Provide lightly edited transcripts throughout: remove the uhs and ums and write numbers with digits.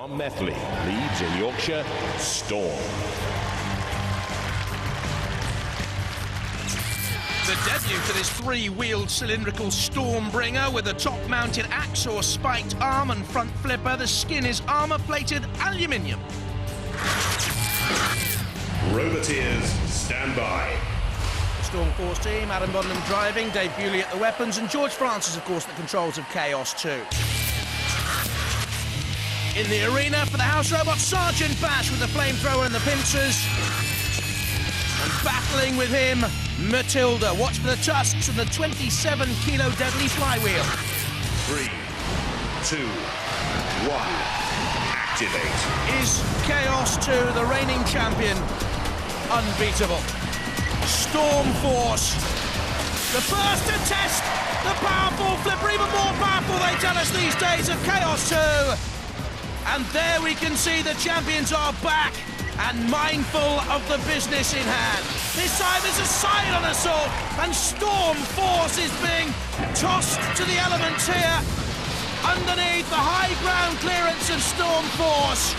From Methley, Leeds in Yorkshire, Storm. The debut for this three-wheeled cylindrical Stormbringer with a top-mounted axe or spiked arm and front flipper. The skin is armour-plated aluminium. Roboteers, stand by. Storm Force team, Adam Boddenham driving, Dave Bewley at the weapons, and George Francis, of course, at the controls of Chaos 2. In the arena for the house robot, Sergeant Bash with the flamethrower and the pincers. And battling with him, Matilda. Watch for the tusks and the 27-kilo deadly flywheel. 3, 2, 1, activate. Is Chaos 2 the reigning champion? Unbeatable. Storm Force. The first to test the powerful flipper, even more powerful, they tell us these days, of Chaos 2. And there we can see the champions are back and mindful of the business in hand. This time there's a silent assault and Storm Force is being tossed to the elements here underneath the high ground clearance of Storm Force.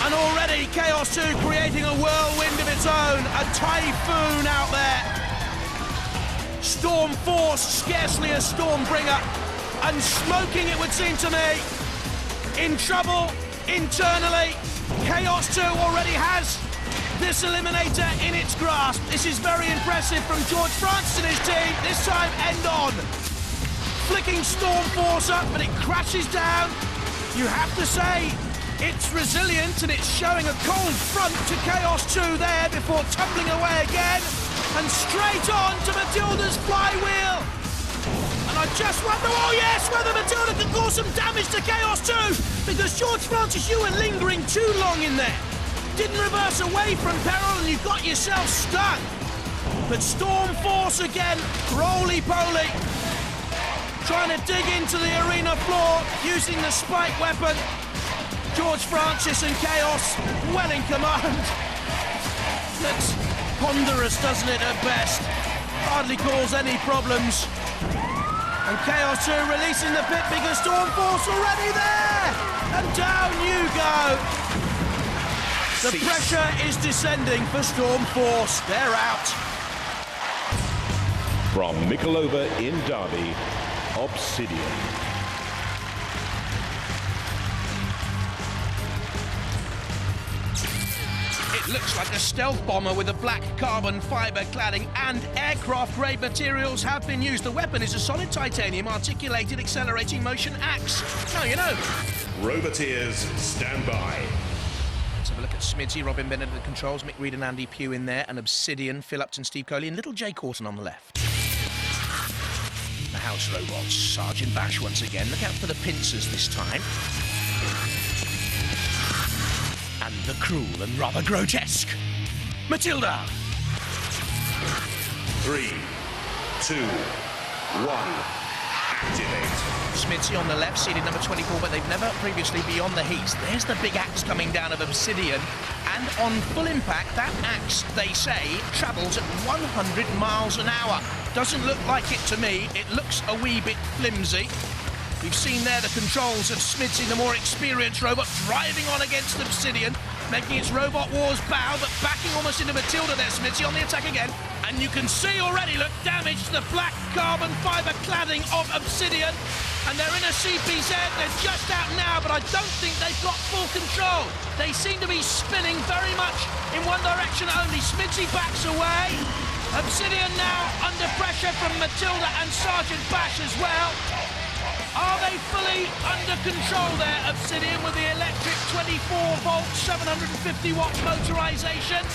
And already Chaos 2 creating a whirlwind of its own, a typhoon out there. Storm Force, scarcely a Stormbringer, and smoking, it would seem to me. In trouble internally. Chaos 2 already has this eliminator in its grasp. This is very impressive from George Francis and his team. This time end on. Flicking Storm Force up, but it crashes down. You have to say it's resilient, and it's showing a cold front to Chaos 2 there before tumbling away again. And straight on to Matilda's flywheel. And I just wonder, oh yes, whether Matilda can cause some damage to Chaos 2, because George Francis, you were lingering too long in there. Didn't reverse away from peril and you got yourself stuck. But Storm Force again, roly-poly, trying to dig into the arena floor using the spike weapon. George Francis and Chaos well in command. Looks ponderous, doesn't it, at best? Hardly cause any problems. And Chaos 2 releasing the pit because Storm Force already there! And down you go! The pressure is descending for Storm Force. They're out. From Mikolova in Derby, Obsidian. It looks like a stealth bomber with a black carbon fibre cladding, and aircraft-grade materials have been used. The weapon is a solid titanium articulated accelerating motion axe. Now you know. Roboteers, stand by. Let's have a look at Smitty, Robin Bennett at the controls, Mick Reed and Andy Pugh in there, and Obsidian, Phil Upton, Steve Coley, and little Jay Corton on the left. The house robots, Sergeant Bash once again. Look out for the pincers this time. And the cruel and rather grotesque Matilda. 3, 2, 1, activate. Smithy on the left, seated number 24, but they've never previously beyond the heat. There's the big axe coming down of Obsidian, and on full impact, that axe, they say, travels at 100 miles an hour. Doesn't look like it to me. It looks a wee bit flimsy. We've seen there the controls of Smithy, the more experienced robot, driving on against Obsidian, making its Robot Wars bow, but backing almost into Matilda there, Smithy on the attack again. And you can see already, look, damage to the black carbon fibre cladding of Obsidian. And they're in a CPZ, they're just out now, but I don't think they've got full control. They seem to be spinning very much in one direction only. Smithy backs away. Obsidian now under pressure from Matilda and Sergeant Bash as well. Are they fully under control there, Obsidian, with the electric 24-volt, 750-watt motorisation?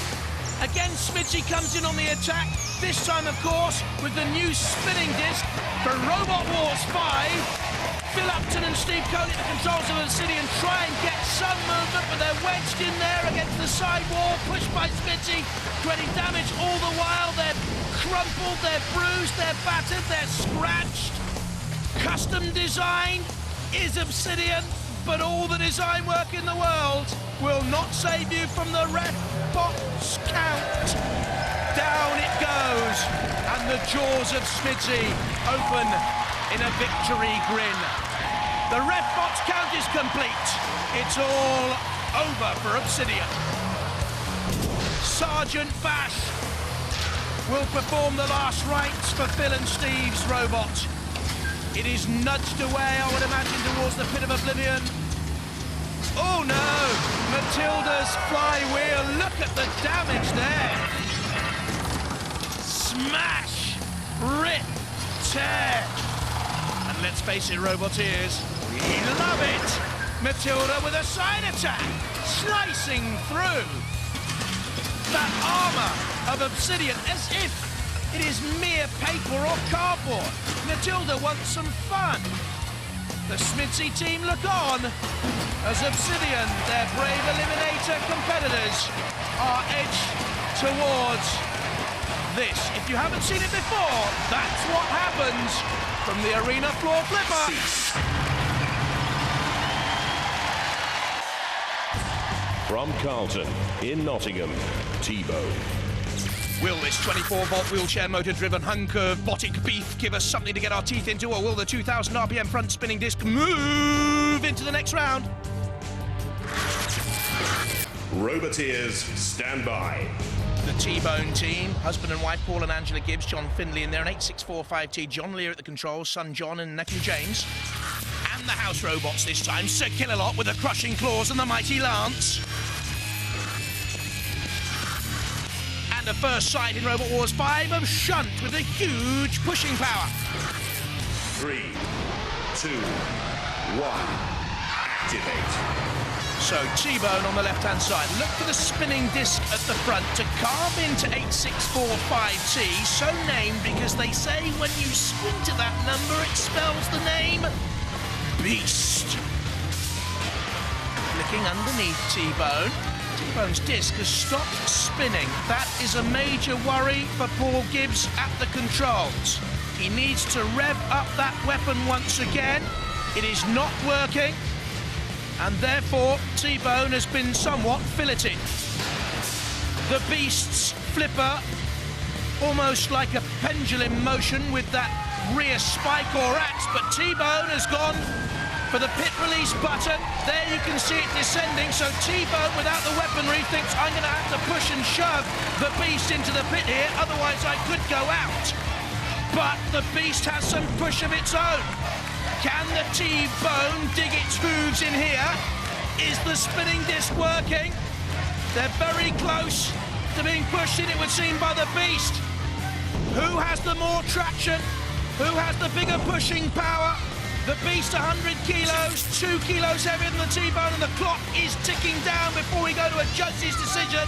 Again, Smithy comes in on the attack, this time, of course, with the new spinning disc for Robot Wars 5. Phil Upton and Steve Coley at the controls of Obsidian try and get some movement, but they're wedged in there against the side wall, pushed by Smithy, creating damage all the while. They're crumpled, they're bruised, they're battered, they're scratched. Custom design is Obsidian, but all the design work in the world will not save you from the red box count. Down it goes, and the jaws of Smithy open in a victory grin. The ref box count is complete. It's all over for Obsidian. Sergeant Bash will perform the last rites for Phil and Steve's robot. It is nudged away, I would imagine, towards the pit of oblivion. Oh no! Matilda's flywheel, look at the damage there! Smash! Rip! Tear! And let's face it, Roboteers, we love it! Matilda with a side attack, slicing through that armour of Obsidian as if it is mere paper or cardboard. Matilda wants some fun. The Smithy team look on as Obsidian, their brave Eliminator competitors, are edged towards this. If you haven't seen it before, that's what happens from the arena floor flipper. From Carlton in Nottingham, T-Bone. Will this 24-volt wheelchair motor-driven hunk of botic beef give us something to get our teeth into, or will the 2,000 RPM front spinning disc move into the next round? Roboteers, stand by. The T-Bone team, husband and wife Paul and Angela Gibbs, John Findlay in there, an 8645T, John Lear at the controls, son John and nephew James. And the house robots this time, Sir Killalot with the crushing claws and the mighty lance. And the first sight in Robot Wars 5 of Shunt with a huge pushing power. 3, 2, 1, activate. So T-Bone on the left-hand side. Look for the spinning disc at the front to carve into 8645T, so named because they say when you squint at that number, it spells the name Beast. Looking underneath T-Bone. T-Bone's disc has stopped spinning. That is a major worry for Paul Gibbs at the controls. He needs to rev up that weapon once again. It is not working, and therefore T-Bone has been somewhat filleted. The Beast's flipper, almost like a pendulum motion with that rear spike or axe, but T-Bone has gone for the pit release button. There you can see it descending, so T-Bone without the weaponry thinks I'm going to have to push and shove the Beast into the pit here, otherwise I could go out. But the Beast has some push of its own. Can the T-Bone dig its hooves in here? Is the spinning disc working? They're very close to being pushed in, it would seem, by the Beast. Who has the more traction? Who has the bigger pushing power? The Beast 100 kilos, 2 kilos heavier than the T-Bone, and the clock is ticking down before we go to a judge's decision.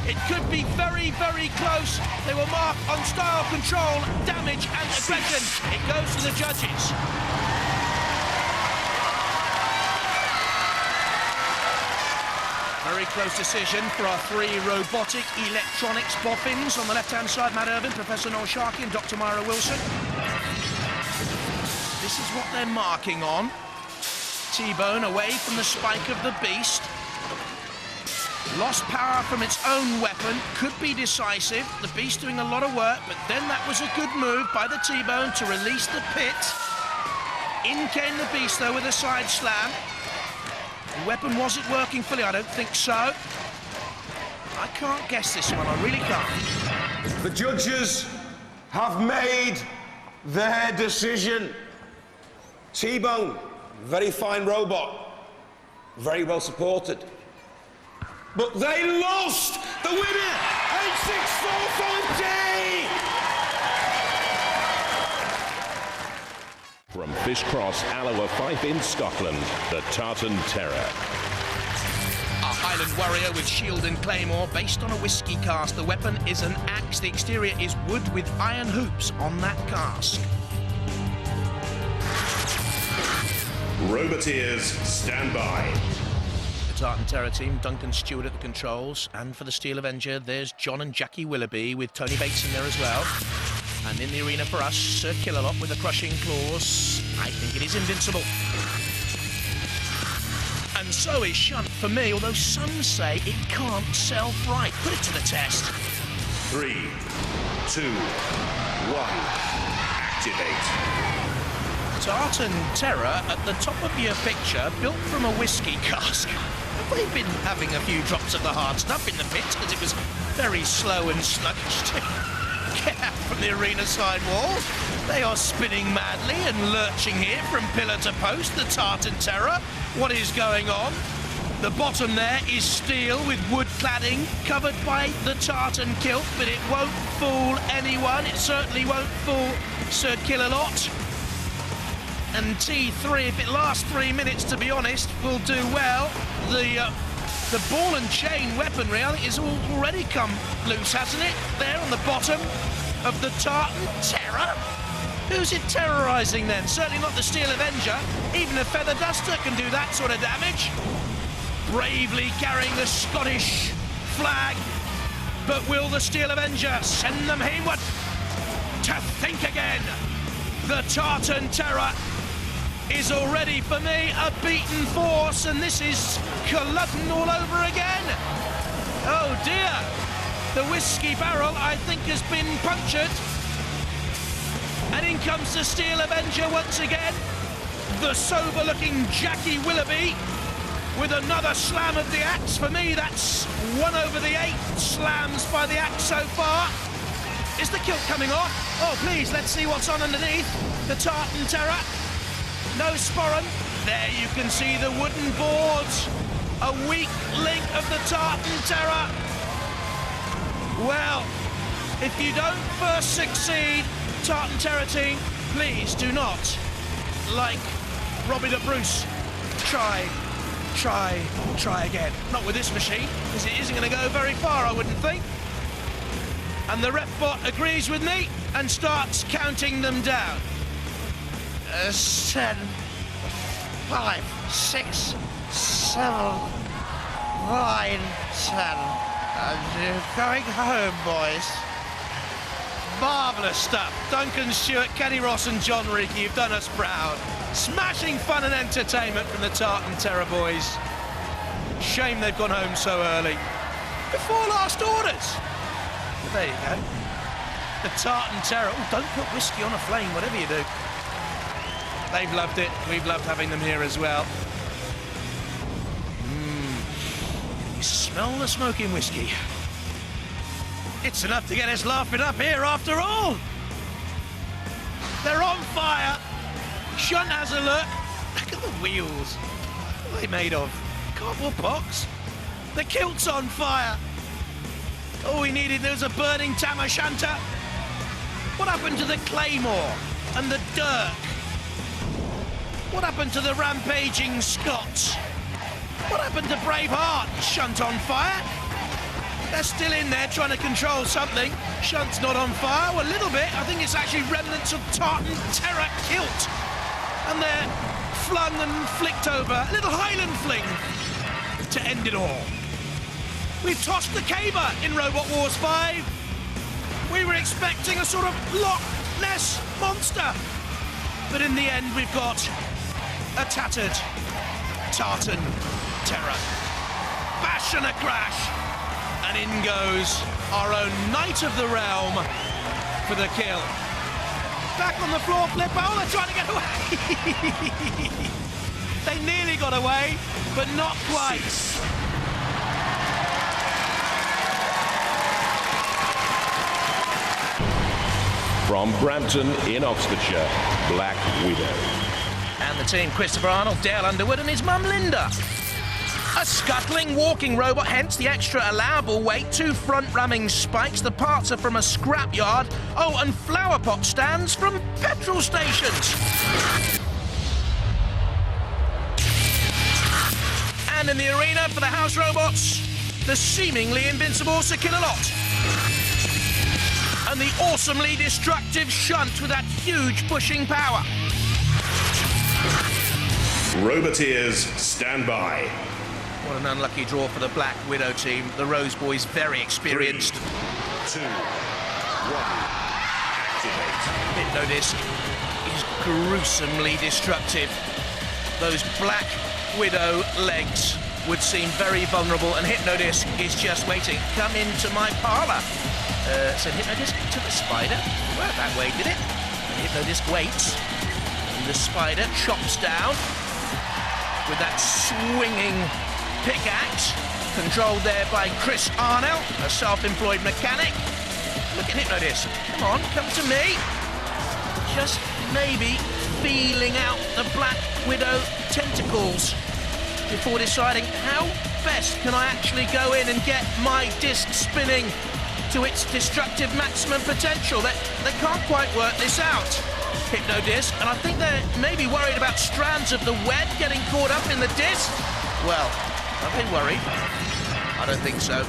It could be very, very close. They will mark on style, control, damage and aggression. It goes to the judges. Very close decision for our 3 robotic electronics boffins. On the left-hand side, Matt Irvin, Professor Noel Sharkey and Dr. Myra Wilson. This is what they're marking on. T-Bone away from the spike of the Beast. Lost power from its own weapon, could be decisive. The Beast doing a lot of work, but then that was a good move by the T-Bone to release the pit. In came the Beast, though, with a side slam. The weapon, was it working fully? I don't think so. I can't guess this one, I really can't. The judges have made their decision. T-Bone, very fine robot, very well supported. But they lost! The winner, 8645T! From Fishcross, Alloa Fife in Scotland, the Tartan Terror. Our Highland warrior with shield and claymore, based on a whiskey cask. The weapon is an axe. The exterior is wood with iron hoops on that cask. Roboteers, stand by. The Tartan Terror team, Duncan Stewart at the controls, and for the Steel Avenger, there's John and Jackie Willoughby with Tony Bates in there as well. And in the arena for us, Sir Killalot with the crushing claws. I think it is invincible. And so is Shunt for me, although some say it can't self-right. Put it to the test. 3, 2, 1, activate. Tartan Terror at the top of your picture, built from a whiskey cask. Have they been having a few drops of the hard stuff in the pit because it was very slow and sluggish to get out from the arena side walls? They are spinning madly and lurching here from pillar to post, the Tartan Terror. What is going on? The bottom there is steel with wood cladding covered by the tartan kilt, but it won't fool anyone. It certainly won't fool Sir Killalot. And T3, if it lasts 3 minutes, to be honest, will do well. The ball and chain weaponry, I think, has already come loose, hasn't it? There on the bottom of the Tartan Terror. Who's it terrorising then? Certainly not the Steel Avenger. Even a Feather Duster can do that sort of damage. Bravely carrying the Scottish flag. But will the Steel Avenger send them heimward? To think again. The Tartan Terror is already, for me, a beaten force, and this is Culloden all over again. Oh dear. The whiskey barrel, I think, has been punctured. And in comes the Steel Avenger once again. The sober-looking Jackie Willoughby with another slam of the axe. For me, that's 1 over the 8 slams by the axe so far. Is the kilt coming off? Oh, please, let's see what's on underneath. The Tartan Terror. No sporran. There you can see the wooden boards. A weak link of the Tartan Terror. Well, if you don't first succeed, Tartan Terror team, please do not, like Robbie the Bruce, try again. Not with this machine, because it isn't going to go very far, I wouldn't think. And the ref bot agrees with me and starts counting them down. 7, 5, 6, 7, 9, 10. And you're going home, boys. Marvellous stuff. Duncan Stewart, Kenny Ross and John Reekie, you've done us proud. Smashing fun and entertainment from the Tartan Terror boys. Shame they've gone home so early. Before last orders. But there you go. The Tartan Terror. Oh, don't put whiskey on a flame, whatever you do. They've loved it. We've loved having them here as well. You smell the smoking whiskey. It's enough to get us laughing up here after all. They're on fire. Shunt has a look. Look at the wheels. What are they made of? Cardboard box? The kilt's on fire. All we needed was a burning tam o' shanter. What happened to the claymore and the dirk? What happened to the rampaging Scots? What happened to Braveheart? Shunt on fire? They're still in there trying to control something. Shunt's not on fire. Well, a little bit. I think it's actually remnants of Tartan Terror kilt. And they're flung and flicked over. A little Highland fling to end it all. We've tossed the caber in Robot Wars 5. We were expecting a sort of Loch Ness monster. But in the end, we've got a tattered Tartan Terror. Bash and a crash. And in goes our own Knight of the Realm for the kill. Back on the floor, Flip. Oh, they're trying to get away. They nearly got away, but not quite. From Brampton in Oxfordshire, Black Widow. And the team, Christopher Arnold, Dale Underwood and his mum Linda. A scuttling walking robot, hence the extra allowable weight, 2 front ramming spikes, the parts are from a scrapyard, oh, and flower pot stands from petrol stations. And in the arena for the house robots, the seemingly invincible Sir Killalot. And the awesomely destructive Shunt with that huge pushing power. Roboteers, stand by. What an unlucky draw for the Black Widow team. The Rose Boys very experienced. 3, 2, 1, activate. Hypnodisc is gruesomely destructive. Those Black Widow legs would seem very vulnerable, and Hypnodisc is just waiting. Come into my parlour. Said Hypnodisc to the spider. Well, that way did it. And Hypnodisc waits. And The Spider chops down with that swinging pickaxe, controlled there by Chris Arnell, a self-employed mechanic. Look at Hypnodisc. Come on, come to me. Just maybe feeling out the Black Widow tentacles before deciding how best can I actually go in and get my disc spinning to its destructive maximum potential. They can't quite work this out, Hypnodisc, and I think they're maybe worried about strands of the web getting caught up in the disc. Well, are they worried? I don't think so.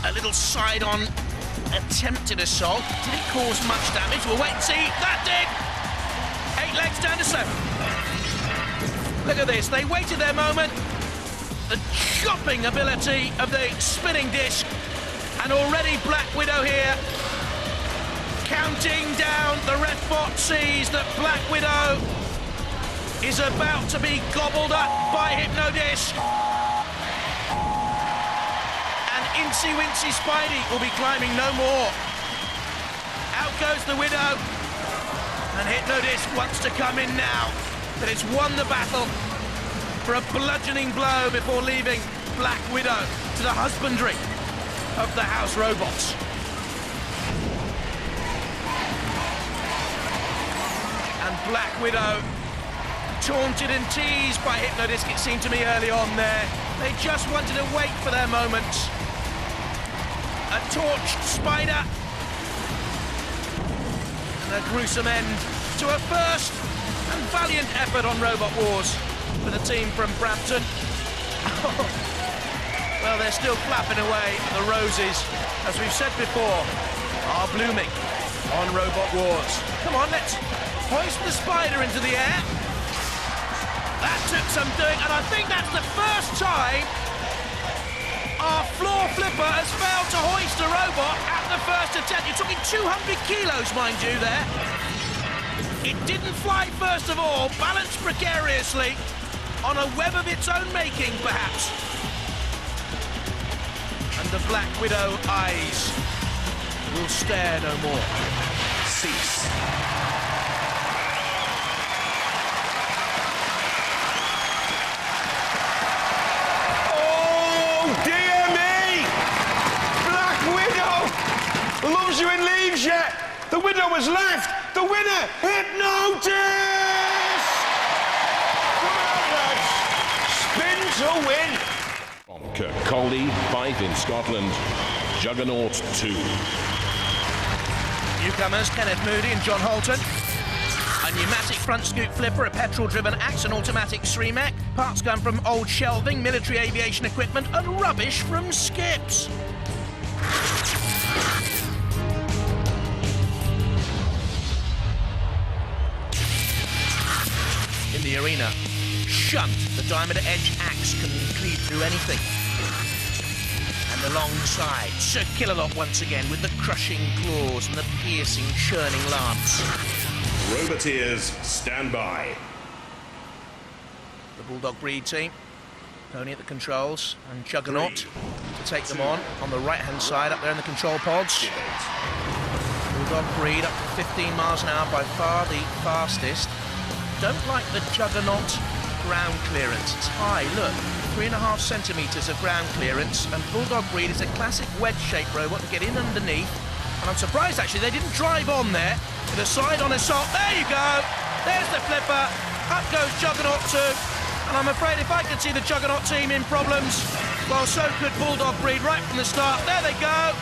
A little side-on attempted assault. Did it cause much damage? We'll wait and see. That did! 8 legs down to 7. Look at this. They waited their moment. The chopping ability of the spinning disc. And already Black Widow here. Counting down. The ref bot sees that Black Widow is about to be gobbled up by Hypnodisc. And Incy Wincy Spidey will be climbing no more. Out goes the Widow. And Hypnodisc wants to come in now. But it's won the battle for a bludgeoning blow before leaving Black Widow to the husbandry of the house robots. And Black Widow taunted and teased by Hypnodisc, it seemed to me early on there. They just wanted to wait for their moment. A torched Spider. And a gruesome end to a first and valiant effort on Robot Wars for the team from Brampton. Well, they're still flapping away. The roses, as we've said before, are blooming on Robot Wars. Come on, let's hoist the Spider into the air. That took some doing, and I think that's the first time our floor flipper has failed to hoist a robot at the first attempt. You're talking 200 kilos, mind you, there. It didn't fly first of all, balanced precariously on a web of its own making, perhaps. And the Black Widow eyes will stare no more. Cease. Oh, dear me! Black Widow loves you and leaves you. The Widow has left. The winner, Hypnodisc! Come on, lads. Spin to win. From Kirkcaldy, 5 in Scotland, Juggernot 2. Newcomers Kenneth Moody and John Holton. A pneumatic front scoop flipper, a petrol-driven axe, an automatic SREMEC. Parts come from old shelving, military aviation equipment, and rubbish from skips. In the arena, Shunt, the diameter edge axe, can cleave through anything. And alongside, Sir Killalot once again with the crushing claws and the piercing, churning lance. Roboteers, stand by. The Bulldog breed team, Tony at the controls, and Juggernot to take them on the right-hand side up there in the control pods. Bulldog breed up to 15 miles an hour, by far the fastest. Don't like the Juggernot ground clearance. It's high, look, 3.5 centimetres of ground clearance, and Bulldog breed is a classic wedge-shaped robot to get in underneath. And I'm surprised actually they didn't drive on there with a side-on assault. There you go. There's the flipper. Up goes Juggernot 2. And I'm afraid if I could see the Juggernot team in problems, well, so could Bulldog breed right from the start. There they go.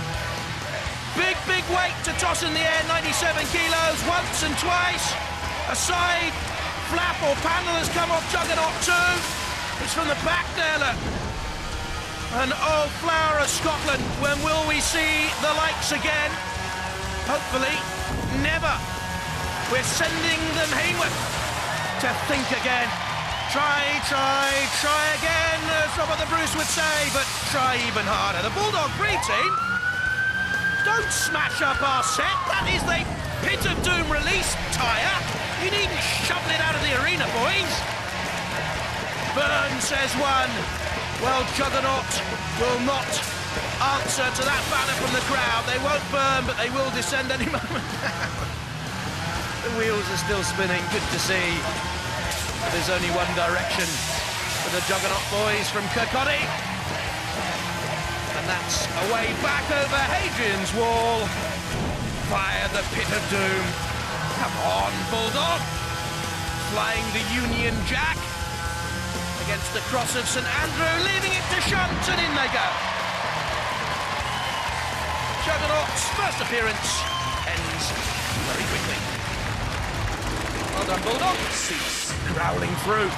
Big, big weight to toss in the air, 97 kilos, once and twice. A side flap or panel has come off Juggernot 2. It's from the back there, look. And oh, flower of Scotland, when will we see the likes again? Hopefully, never. We're sending them Hayward to think again. Try again, as Robert the Bruce would say, but try even harder. The Bulldog breed team, don't smash up our set. That is the Pit of Doom release tyre. You needn't shovel it out of the arena, boys. Burn says one. Well, Juggernot will not answer to that banner from the crowd. They won't burn, but they will descend any moment now. The wheels are still spinning, good to see. But there's only one direction for the Juggernot boys from Kirkcaldy. And that's away back over Hadrian's Wall via the Pit of Doom. Come on, Bulldog. Flying the Union Jack against the Cross of St Andrew, leaving it to shunt, and in they go. Juggernot's first appearance ends very quickly. Well done, Bulldog. Cease growling through.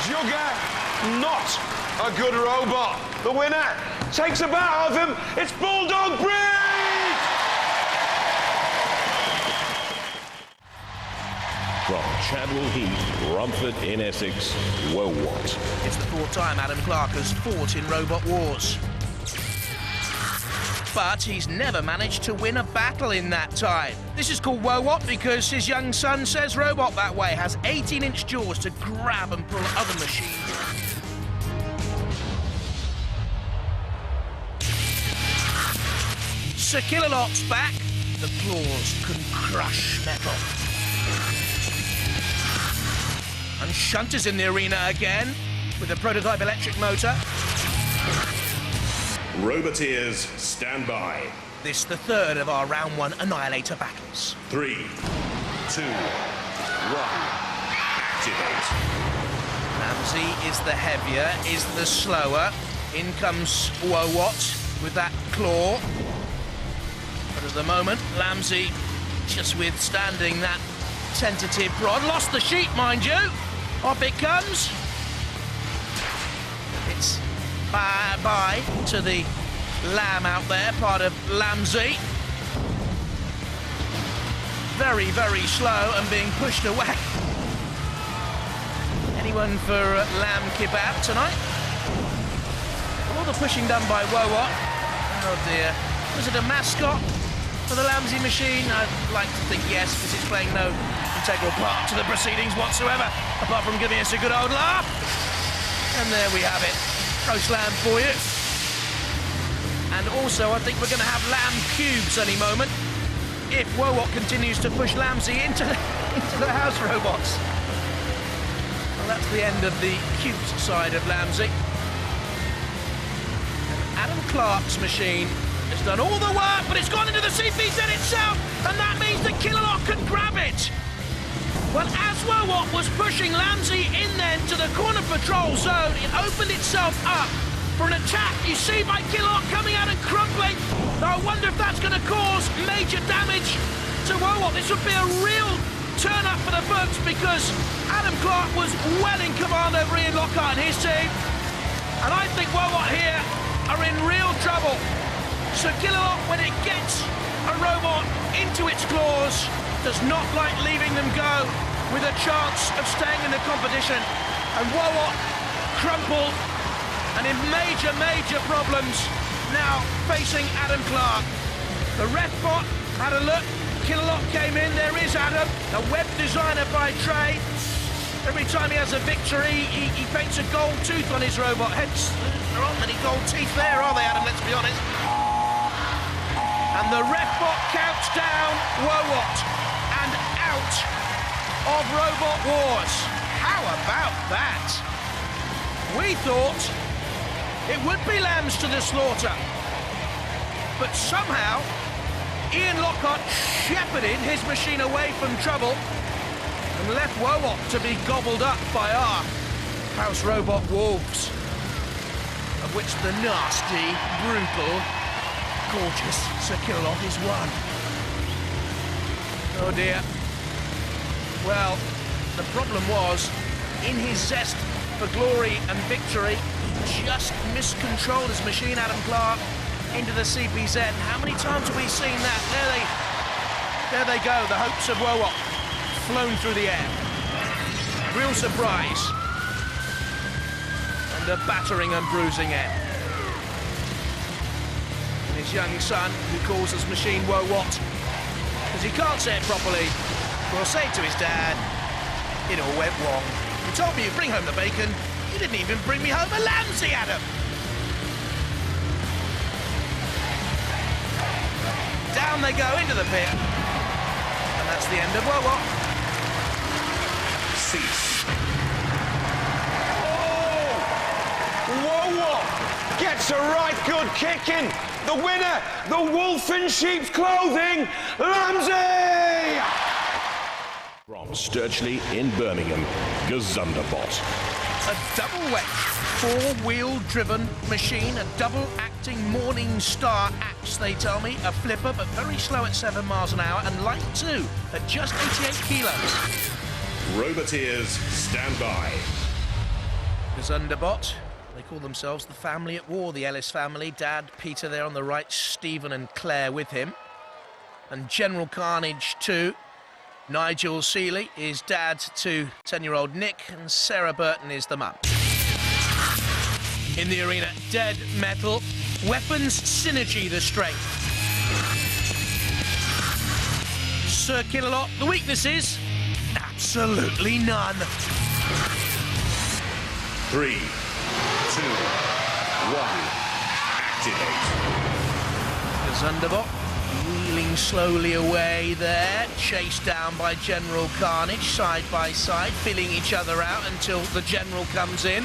Juggernot, a good robot. The winner takes a bow out of him. It's Bulldog Breed! From Chadwell Heath, Romford in Essex, Wowot. It's the fourth time Adam Clark has fought in Robot Wars. But he's never managed to win a battle in that time. This is called Wowot because his young son says robot that way, has 18-inch jaws to grab and pull other machines. Sir Killalot's back. The claws can crush metal. And Shunt is in the arena again with a prototype electric motor. Roboteers, stand by. This the third of our round one Annihilator battles. 3, 2, 1, activate. Ramsey is the heavier, is the slower. In comes Wowot with that claw. But at the moment, Ramsey just withstanding that tentative prod. Lost the sheep, mind you. Up it comes. It's bye-bye to the lamb out there, part of Lamsey. Very, very slow and being pushed away. Anyone for lamb kebab tonight? All the pushing done by Wowot. Oh dear. Was it a mascot for the Lamsey machine? I'd like to think yes, because it's playing no integral part to the proceedings whatsoever, apart from giving us a good old laugh. And there we have it. Roast lamb for you. And also, I think we're going to have lamb cubes any moment if Wowot continues to push Lamsey into the house robots. Well, that's the end of the cute side of Lamsey. And Adam Clark's machine has done all the work, but it's gone into the CPZ itself, and that means that Killalot can grab it. Well, as Wowot was pushing Lamsey in then to the corner patrol zone, it opened itself up for an attack. You see by Killalot coming out and crumpling. Now I wonder if that's going to cause major damage to Wowot. This would be a real turn-up for the books because Adam Clark was well in command over Ian Lockhart and his team. And I think Wowot here are in real trouble. So Killalot, when it gets a robot into its claws, does not like leaving them go with a chance of staying in the competition. And Wowot crumpled and in major, major problems now facing Adam Clark. The ref bot had a look. Killalot came in. There is Adam, a web designer by trade. Every time he has a victory, he paints a gold tooth on his robot. Hence, there aren't many gold teeth there, are they, Adam? Let's be honest. And the ref bot counts down Wowot and out of Robot Wars. How about that? We thought it would be lambs to the slaughter, but somehow Ian Lockhart shepherded his machine away from trouble and left Wowot to be gobbled up by our house robot wolves, of which the nasty, brutal, gorgeous Sir Killalot is one. Oh dear. Well, the problem was, in his zest for glory and victory, he just miscontrolled his machine, Adam Clark, into the CPZ. How many times have we seen that? There they go, the hopes of Wowot flown through the air. Real surprise. And a battering and bruising end. And his young son, who calls his machine Wowot, because he can't say it properly, will say to his dad, it all went wrong. You told me you'd bring home the bacon. You didn't even bring me home a Lamsey, Adam. Down they go into the pit. And that's the end of Wowot. Cease. Wowot gets a right good kicking. The winner, the wolf in sheep's clothing, Ramsey! From Sturchley in Birmingham, Guzunderbot. A double wedge, four-wheel driven machine, a double-acting Morning Star axe, they tell me, a flipper, but very slow at 7 miles an hour, and light too, at just 88 kilos. Roboteers, stand by. Guzunderbot, they call themselves the family at war, the Ellis family. Dad, Peter there on the right, Stephen and Claire with him. And General Carnage too. Nigel Seeley is dad to 10-year-old Nick, and Sarah Burton is the mum. In the arena, dead metal, weapons synergy the strength. Sir Killalot, the weaknesses, absolutely none. 3, 2, 1. Activate. Guzunderbot wheeling slowly away there, chased down by General Carnage, side by side, filling each other out until the General comes in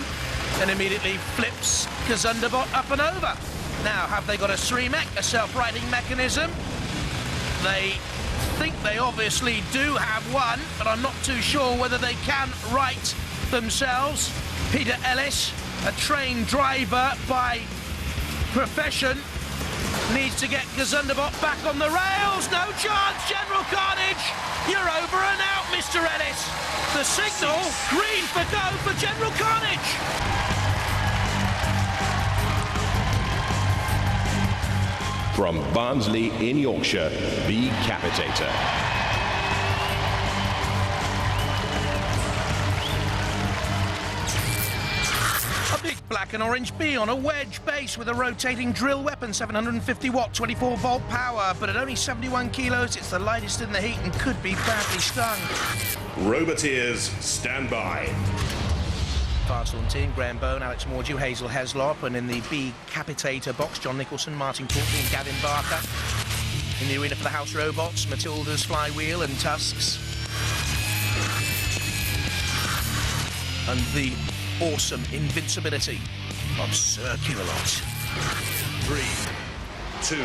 and immediately flips Guzunderbot up and over. Now, have they got a SREMEC, a self-righting mechanism? They think they obviously do have one, but I'm not too sure whether they can right themselves. Peter Ellis, a trained driver by profession, needs to get Guzunderbot back on the rails. No chance, General Carnage. You're over and out, Mr. Ellis. The signal, green for go for General Carnage. From Barnsley in Yorkshire, Bee-Capitator. A big black and orange bee on a wedge base with a rotating drill weapon, 750 watt, 24 volt power, but at only 71 kilos, it's the lightest in the heat and could be badly stung. Roboteers, stand by. Firestorm team, Graham Bone, Alex Mordew, Hazel Heslop, and in the Bee-Capitator box, John Nicholson, Martin Courtney and Gavin Barker. In the arena for the House Robots, Matilda's Flywheel and Tusks. And the awesome invincibility of Sir Killalot. 3, 2, 1.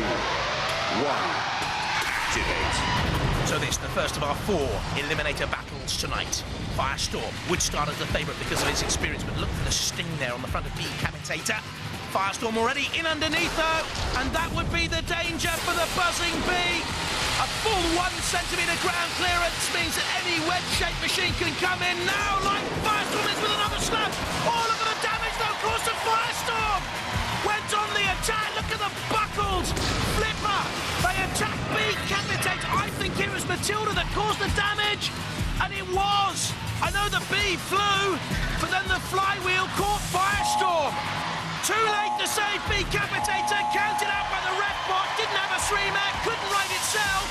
Activate. So this, the first of our 4 Eliminator battles tonight. Firestorm would start as the favourite because of his experience, but look for the sting there on the front of Bee-Capitator. Firestorm already in underneath her, and that would be the danger for the buzzing bee. A full 1 centimetre ground clearance means that any wedge-shaped machine can come in now, like Firestorm is with another slap. Oh, look at the damage, though, caused to Firestorm. Went on the attack, look at the buckled flipper. They attacked Bee-Capitator. I think it was Matilda that caused the damage, and it was. I know the bee flew, but then the flywheel caught Firestorm. Too late to save Bee-Capitator, counted out by the ref bot, didn't have a SREMEC, couldn't right itself.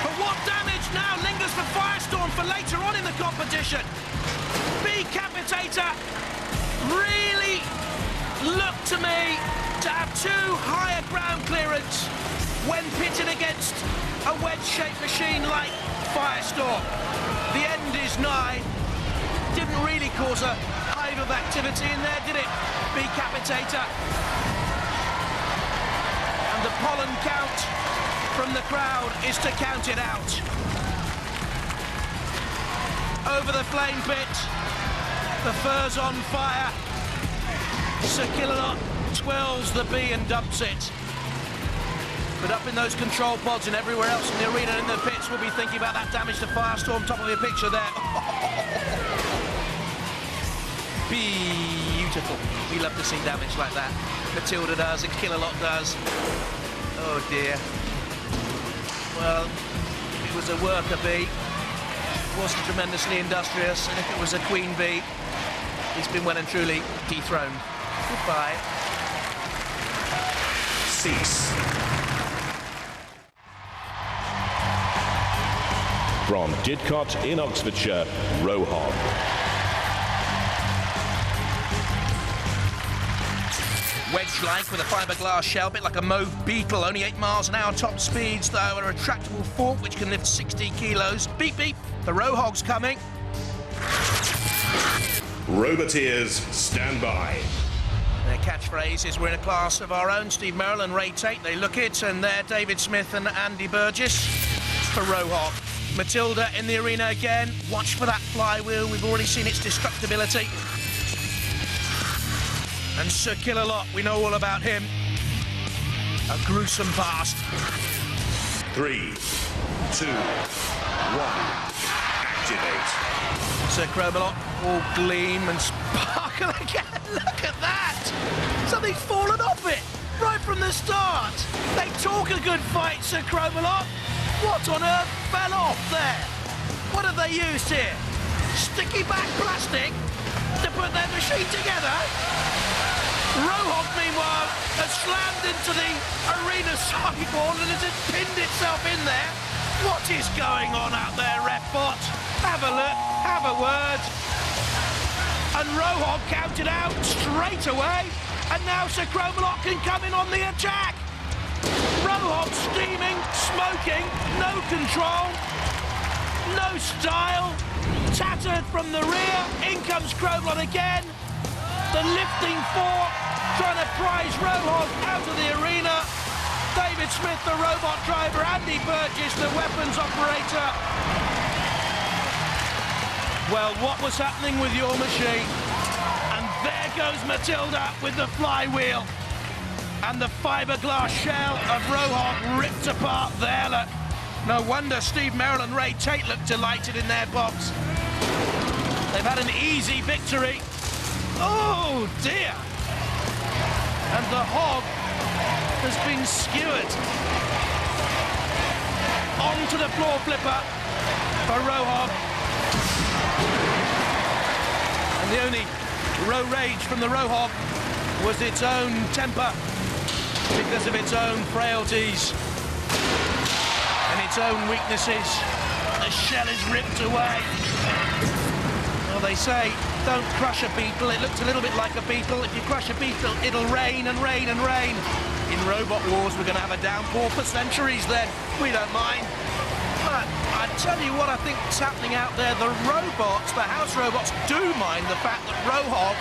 But what damage now lingers for Firestorm for later on in the competition. Bee-Capitator really looked to me to have too high a ground clearance when pitted against a wedge-shaped machine like Firestorm. The end is nigh. Didn't really cause a hive of activity in there, did it? Bee-Capitator. And the pollen count from the crowd is to count it out. Over the flame pit, the fur's on fire. Sir Killalot twirls the bee and dumps it. But up in those control pods and everywhere else in the arena and in the pits, we'll be thinking about that damage to Firestorm. Top of your picture there. Beautiful. We love to see damage like that. Matilda does, and Killalot does. Oh dear. Well, if it was a worker bee, it wasn't tremendously industrious, and if it was a queen bee, he's been well and truly dethroned. Goodbye. Cease. From Didcot in Oxfordshire, Rohog. wedge-like with a fiberglass shell, bit like a mauve beetle, only 8 miles an hour top speeds, though, and a retractable fork which can lift 60 kilos. Beep, beep, the Rohog's coming. Roboteers, stand by. Their catchphrase is, we're in a class of our own. Steve Merrill and Ray Tate, they look it, and they're David Smith and Andy Burgess for Rohog. Matilda in the arena again. Watch for that flywheel. We've already seen its destructibility. And Sir Kill-A-Lot, we know all about him. A gruesome past. 3, 2, 1, activate. Sir Chromalot, all gleam and sparkle again. Look at that! Something's fallen off it right from the start. They talk a good fight, Sir Chromalot. What on earth fell off there? What have they used here? Sticky back plastic to put their machine together? Rohog, meanwhile, has slammed into the arena sideboard and has pinned itself in there. What is going on out there, Refbot? Have a look, have a word. And Rohog counted out straight away, and now Sir Chromalot can come in on the attack. Rohog steaming, smoking, no control, no style, tattered from the rear. In comes Chromalot again. The lifting fork, trying to prize Rohog out of the arena. David Smith, the robot driver, Andy Burgess, the weapons operator. Well, what was happening with your machine? And there goes Matilda with the flywheel. And the fiberglass shell of Rohog ripped apart there. Look. No wonder Steve Merrill and Ray Tate look delighted in their box. They've had an easy victory. Oh dear! And the hog has been skewered. Onto the floor flipper for Rohog. And the only rage from the Rohog was its own temper because of its own frailties and its own weaknesses. The shell is ripped away. Well, they say, don't crush a beetle. It looks a little bit like a beetle. If you crush a beetle, it'll rain and rain and rain. In Robot Wars, we're going to have a downpour for centuries then. We don't mind. But I tell you what I think is happening out there. The robots, the house robots, do mind the fact that Rohog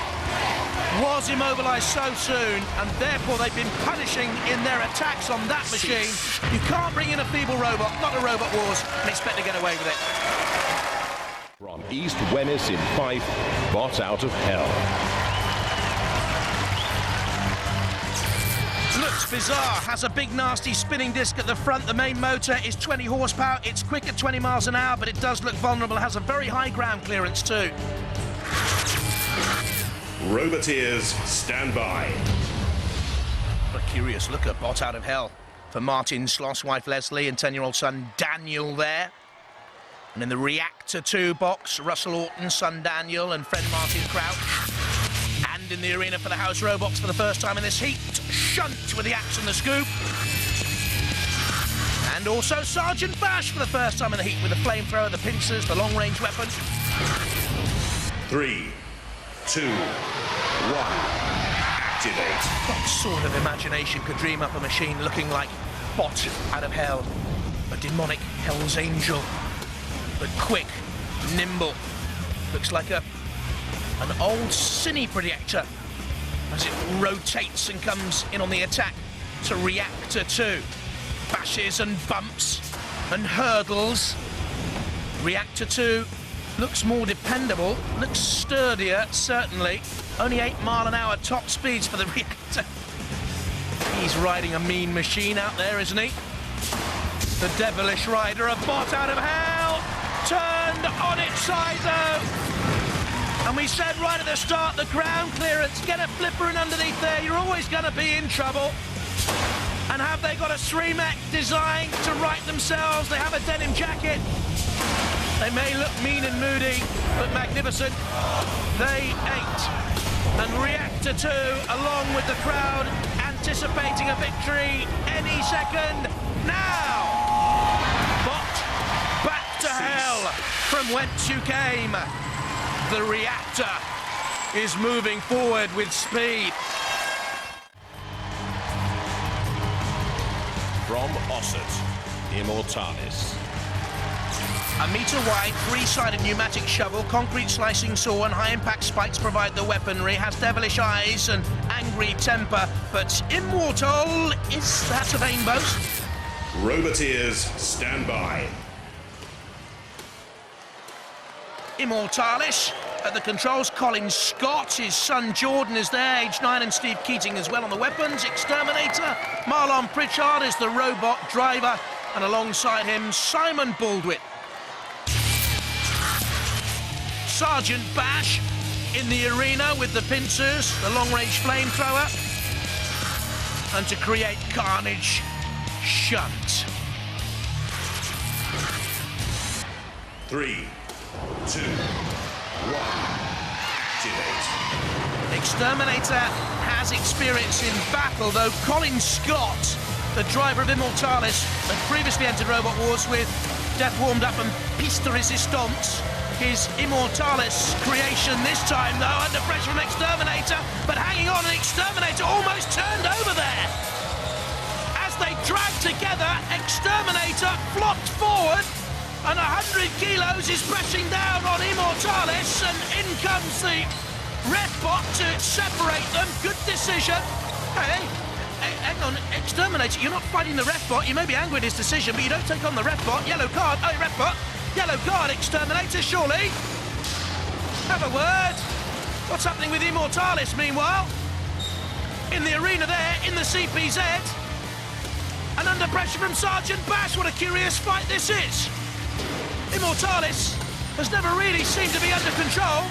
was immobilised so soon, and therefore they've been punishing in their attacks on that machine. You can't bring in a feeble robot, not a Robot Wars, and expect to get away with it. From East Wennis in Fife, Bot out of Hell. Looks bizarre, has a big nasty spinning disc at the front. The main motor is 20 horsepower. It's quick at 20 miles an hour, but it does look vulnerable. It has a very high ground clearance too. Roboteers, stand by. A curious look at Bot out of Hell for Martin Schloss, wife Leslie, and 10-year-old son Daniel there. And in the Reactor 2 box, Russell Orton, son Daniel, and friend Martin Crouch. And in the arena for the house robots for the first time in this heat, Shunt with the axe and the scoop. And also Sergeant Bash for the first time in the heat with the flamethrower, the pincers, the long-range weapon. 3, 2, 1, activate. What sort of imagination could dream up a machine looking like Bot out of Hell? A demonic Hell's Angel. But quick, nimble. Looks like an old cine projector as it rotates and comes in on the attack to Reactor 2. Bashes and bumps and hurdles. Reactor 2 looks more dependable, looks sturdier, certainly. Only 8 mile an hour top speeds for the Reactor. He's riding a mean machine out there, isn't he? The devilish rider, a Bot out of Hell, turned on its side though. And we said right at the start, the ground clearance, get a flipper in underneath there, you're always going to be in trouble. And have they got a 3-mech design to right themselves? They have a denim jacket. They may look mean and moody, but magnificent. They ain't. And Reactor 2, along with the crowd, anticipating a victory any second now. Bot, back to hell from whence you came. The Reactor is moving forward with speed. From Ossett, Immortalis. A metre wide, three-sided pneumatic shovel, concrete slicing saw and high-impact spikes provide the weaponry. Has devilish eyes and angry temper, but immortal, is that a vain boast? Roboteers, stand by. Immortalis at the controls. Colin Scott, his son Jordan is there, age 9, and Steve Keating as well on the weapons. Exterminator, Marlon Pritchard is the robot driver, and alongside him, Simon Baldwin. Sergeant Bash in the arena with the pincers, the long-range flamethrower, and to create carnage, Shunt. 3, 2, 1, activate. Exterminator has experience in battle, though Colin Scott, the driver of Immortalis, had previously entered Robot Wars with Death Warmed Up and Piece de Resistance. His Immortalis creation this time, though, under pressure from Exterminator, but hanging on, and Exterminator almost turned over there. As they dragged together, Exterminator flopped forward, and 100 kilos is pressing down on Immortalis, and in comes the Ref-bot to separate them. Good decision. Hey, hang on, Exterminator, you're not fighting the Ref-bot. You may be angry at his decision, but you don't take on the Ref-bot. Yellow card, oh, Ref-bot. Yellow card, Exterminator, surely. Have a word. What's happening with Immortalis, meanwhile? In the arena there, in the CPZ. And under pressure from Sergeant Bash, what a curious fight this is. Immortalis has never really seemed to be under control.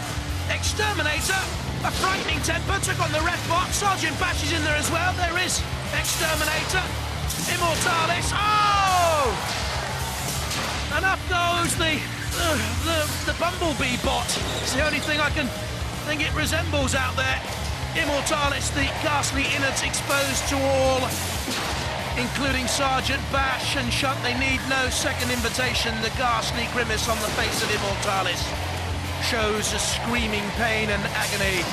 Exterminator, a frightening temper, took on the Ref-bot. Sergeant Bash is in there as well. There is Exterminator. Immortalis, oh! And up goes the Bumblebee bot. It's the only thing I can think it resembles out there. Immortalis, the ghastly innards exposed to all, including Sergeant Bash and Shunt. They need no second invitation. The ghastly grimace on the face of Immortalis shows a screaming pain and agony.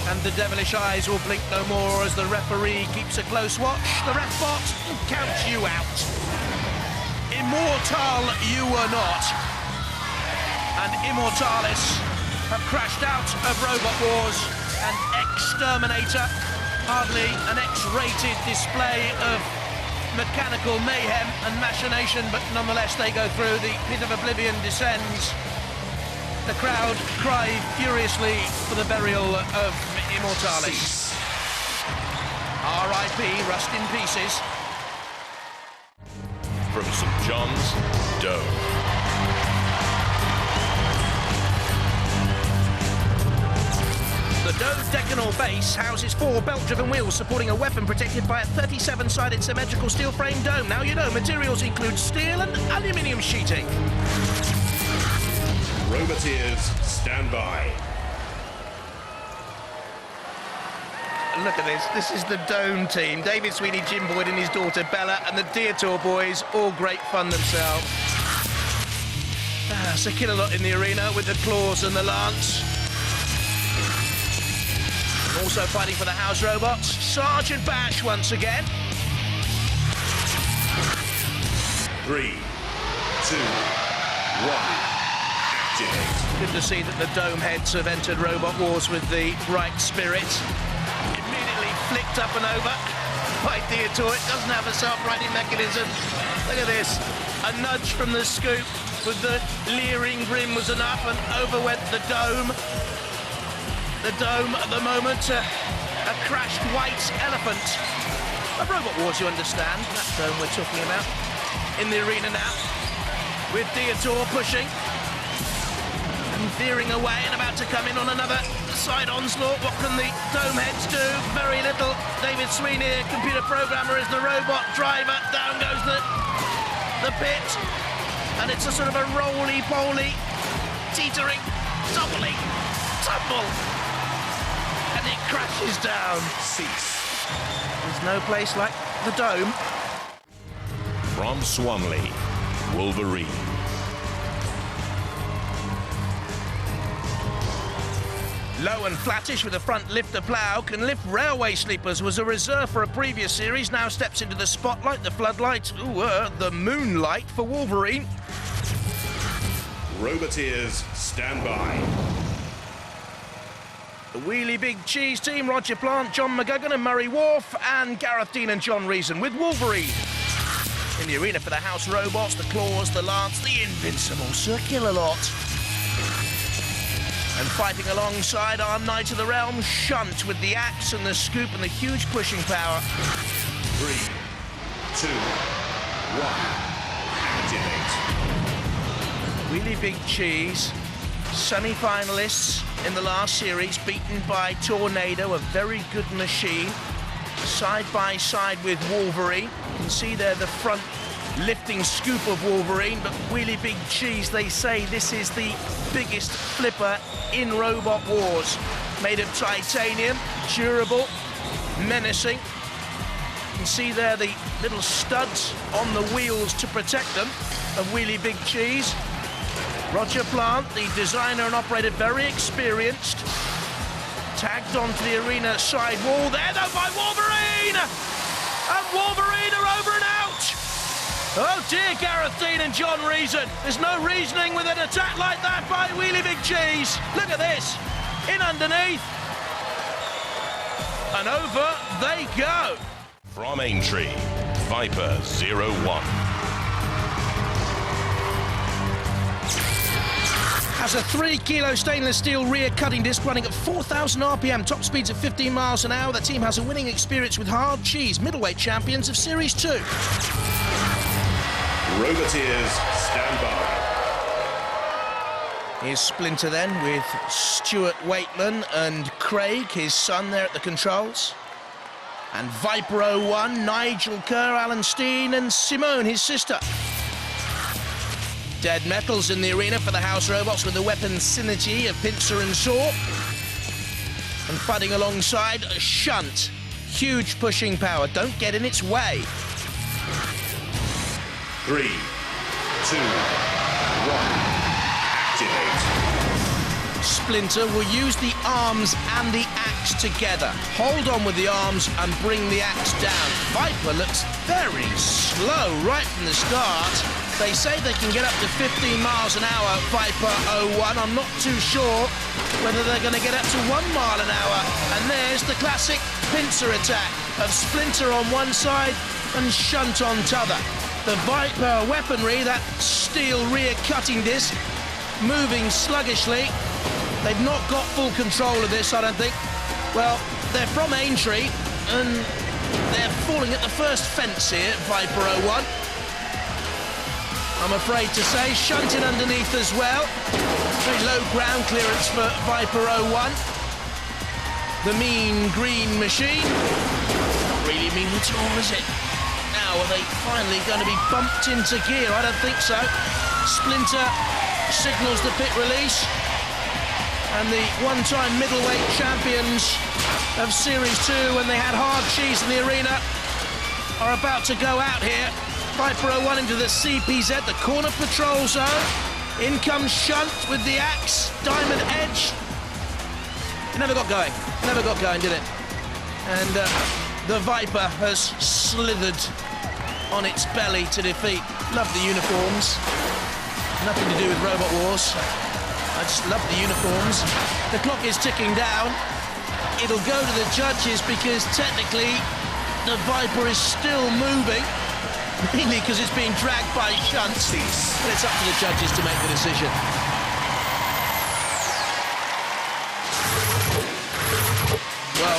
And the devilish eyes will blink no more as the referee keeps a close watch. The Ref-bot counts you out. Immortal you were not. And Immortalis have crashed out of Robot Wars, and Exterminator, hardly an X-rated display of mechanical mayhem and machination, but nonetheless they go through. The pit of oblivion descends. The crowd cry furiously for the burial of Immortalis. R.I.P. rust in pieces. From St. John's, Dome. The Dodecanol base houses 4 belt-driven wheels supporting a weapon protected by a 37-sided symmetrical steel frame dome. Now you know, materials include steel and aluminium sheeting. Roboteers, stand by. Look at this. This is the Dome team. David Sweeney, Jim Boyd and his daughter Bella, and the Deator boys, all great fun themselves. It's a killer lot in the arena with the claws and the lance. Also fighting for the house robots, Sergeant Bash once again. 3, 2, 1, activate. Good to see that the Dome heads have entered Robot Wars with the right spirit. Immediately flicked up and over by Deator. It doesn't have a self-righting mechanism. Look at this. A nudge from the scoop with the leering grin was enough, and over went the Dome. The Dome at the moment, a crashed white elephant. A Robot Wars, you understand. That Dome we're talking about. In the arena now, with Deator pushing and veering away and about to come in on another side onslaught. What can the Dome heads do? Very little. David Sweeney, computer programmer, is the robot driver. Down goes the pit. And it's a sort of a roly-poly, teetering, tumbling, tumble. And it crashes down. Cease. There's no place like the Dome. From Swanley, Wolverine. Low and flattish with a front lifter plough, can lift railway sleepers, was a reserve for a previous series, now steps into the spotlight, the floodlight, the moonlight for Wolverine. Roboteers, stand by. The Wheelie Big Cheese team, Roger Plant, John McGugan and Murray Wharf, and Gareth Dean and John Reason with Wolverine. In the arena for the House Robots, the Claws, the Lance, the Invincible Circular Lot. And fighting alongside our Knight of the Realm, Shunt, with the axe and the scoop and the huge pushing power. 3, 2, 1, activate. Wheelie Big Cheese, semi-finalists in the last series, beaten by Tornado, a very good machine. Side by side with Wolverine. You can see there the front lifting scoop of Wolverine, but Wheelie Big Cheese, they say this is the biggest flipper in Robot Wars. Made of titanium, durable, menacing. You can see there the little studs on the wheels to protect them of Wheelie Big Cheese. Roger Plant, the designer and operator, very experienced. Tagged onto the arena side wall there, though, by Wolverine! And Wolverine are over and out! Oh dear, Gareth Dean and John Reason. There's no reasoning with an attack like that by Wheelie Big Cheese. Look at this. In underneath. And over they go. From Aintree, V.I.P.E.R 01. Has a 3-kilo stainless steel rear cutting disc running at 4,000 RPM, top speeds of 15 miles an hour. The team has a winning experience with Hard Cheese, middleweight champions of Series 2. Roboteers, stand by. Here's Splinter then with Stuart Waitman and Craig, his son, there at the controls. And V.I.P.E.R 01, Nigel Kerr, Alan Steen and Simone, his sister. Dead Metals in the arena for the House Robots with the weapon synergy of pincer and saw. And fighting alongside a Shunt. Huge pushing power, don't get in its way. 3, 2, 1, activate. Splinter will use the arms and the axe together. Hold on with the arms and bring the axe down. V.I.P.E.R looks very slow right from the start. They say they can get up to 15 miles an hour, V.I.P.E.R 01. I'm not too sure whether they're going to get up to 1 mile an hour. And there's the classic pincer attack of Splinter on one side and Shunt on t'other. The V.I.P.E.R weaponry, that steel rear cutting disc, moving sluggishly. They've not got full control of this, I don't think. Well, they're from Aintree, and they're falling at the first fence here, V.I.P.E.R 01. I'm afraid to say, Shunting underneath as well. Very low ground clearance for V.I.P.E.R 01. The mean green machine. Not really mean at all, is it? Now, are they finally going to be bumped into gear? I don't think so. Splinter signals the pit release. And the one-time middleweight champions of Series 2, when they had Hard Cheese in the arena, are about to go out here. V.I.P.E.R 01 into the CPZ, the corner patrol zone. In comes Shunt with the axe, diamond edge. It never got going. Never got going, did it? And the V.I.P.E.R has slithered on its belly to defeat. Love the uniforms. Nothing to do with Robot Wars. I just love the uniforms. The clock is ticking down. It'll go to the judges because technically the V.I.P.E.R is still moving, mainly because it's being dragged by Shunt. But it's up to the judges to make the decision. Well,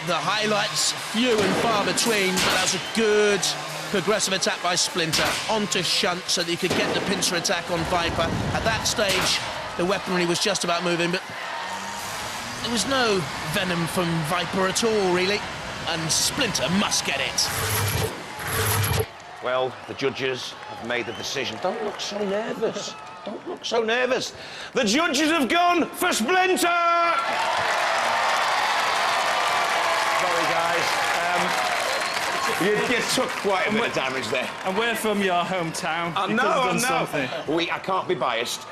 the highlights few and far between, but that's a good progressive attack by Splinter onto Shunt so that he could get the pincer attack on V.I.P.E.R. At that stage, the weaponry was just about moving, but there was no venom from V.I.P.E.R at all, really, and Splinter must get it. Well, the judges have made the decision. Don't look so nervous. Don't look so nervous. The judges have gone for Splinter! Sorry, guys. You took quite a bit of damage there. And we're from your hometown. I know. I can't be biased.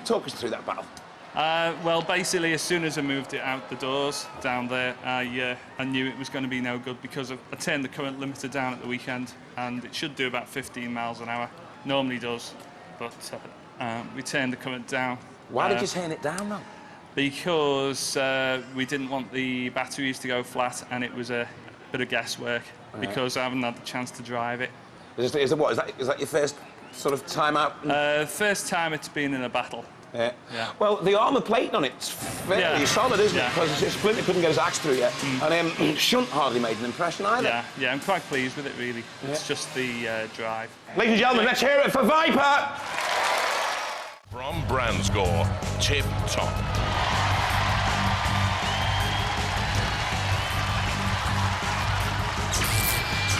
Talk us through that battle. Well, basically, as soon as I moved it out the doors down there, I knew it was going to be no good because I turned the current limiter down at the weekend, and it should do about 15 miles an hour. Normally does, but we turned the current down. Why did you turn it down, though? Because we didn't want the batteries to go flat, and it was a bit of guesswork because I haven't had the chance to drive it. Is that your first sort of time out? First time it's been in a battle. Yeah. Yeah. Well, the armour plate on it's fairly solid, isn't it? Because Splinter couldn't get his axe through yet. And Shunt hardly made an impression either. Yeah, I'm quite pleased with it, really. It's just the drive. Ladies and gentlemen, let's hear it for V.I.P.E.R. From Brandscore, Tip Top.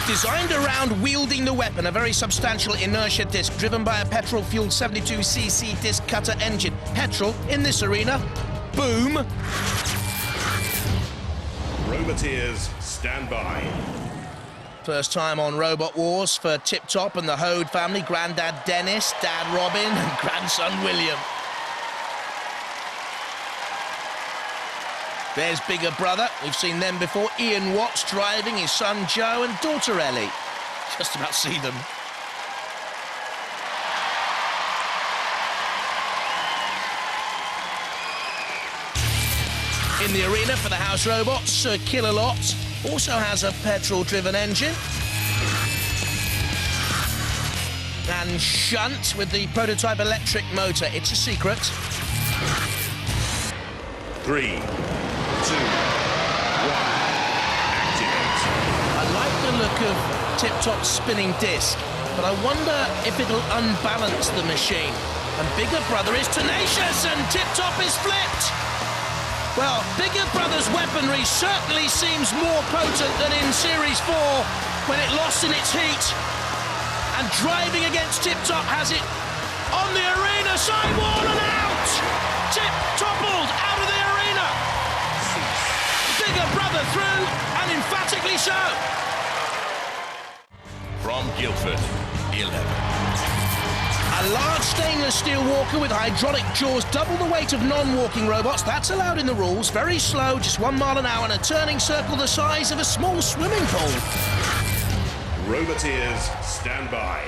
Designed around wielding the weapon, a very substantial inertia disc driven by a petrol-fueled 72cc disc cutter engine. Petrol in this arena, boom. Roboteers, stand by. First time on Robot Wars for Tip Top and the Hode family. Grandad Dennis, Dad Robin, and grandson William. There's bigger brother. We've seen them before. Ian Watts driving his son Joe and daughter Ellie. Just about see them. In the arena for the house robots, Sir Killalot also has a petrol-driven engine. And Shunt with the prototype electric motor. It's a secret. 3, 2, 1, activate. I like the look of Tip Top's spinning disc, but I wonder if it'll unbalance the machine. And Bigger Brother is tenacious and Tip Top is flipped. Well, Bigger Brother's weaponry certainly seems more potent than in Series 4 when it lost in its heat. And driving against Tip Top has it on the arena sidewall and out! Tip toppled out of the arena. Bigger Brother through, and emphatically so. From Guildford, 11. A large stainless steel walker with hydraulic jaws, double the weight of non-walking robots. That's allowed in the rules. Very slow, just 1 mile an hour, and a turning circle the size of a small swimming pool. Roboteers, stand by.